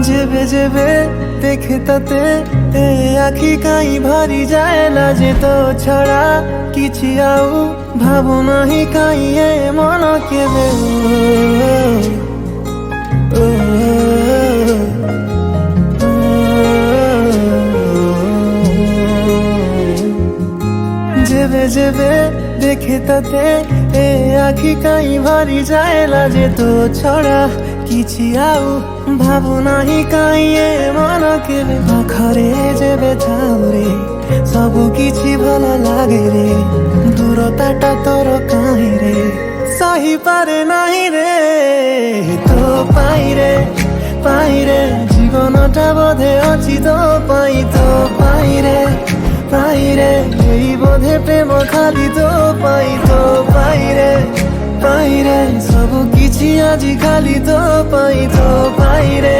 যেবে যেবে দেখে তাতে এ আখি কাই ভারি যায় লাজে তো ছড়া কিছু আউ ভাবনা হি কাই এ মন কেবে যেবে যেবে দেখে তাতে এ আখি কাই ভারি যায় লাজে তো ছড়া କିଛି ଆଉ ଭାବୁନାହିଁ କାଇଁ ଏ ମନ କେବେ ପାଖରେ ଯେବେ ଥାଉ ରେ ସବୁ କିଛି ଭଲ ଲାଗେ ରେ ଦୂରତାଟା ତୋର କାହିଁ ରେ ସହିପାରେ ନାହିଁ ରେ ତୋ ପାଇଁ ରେ ଜୀବନଟା ବୋଧେ ଅଛି ତୋ ପାଇଁ ରେ ଏଇ ବୋଧେ ପ୍ରେମ ଖାଲି ତୋ ପାଇଁ ରେ ସବୁ କିଛି ଆଜି ଖାଲି ତୋ ପାଇଁ ରେ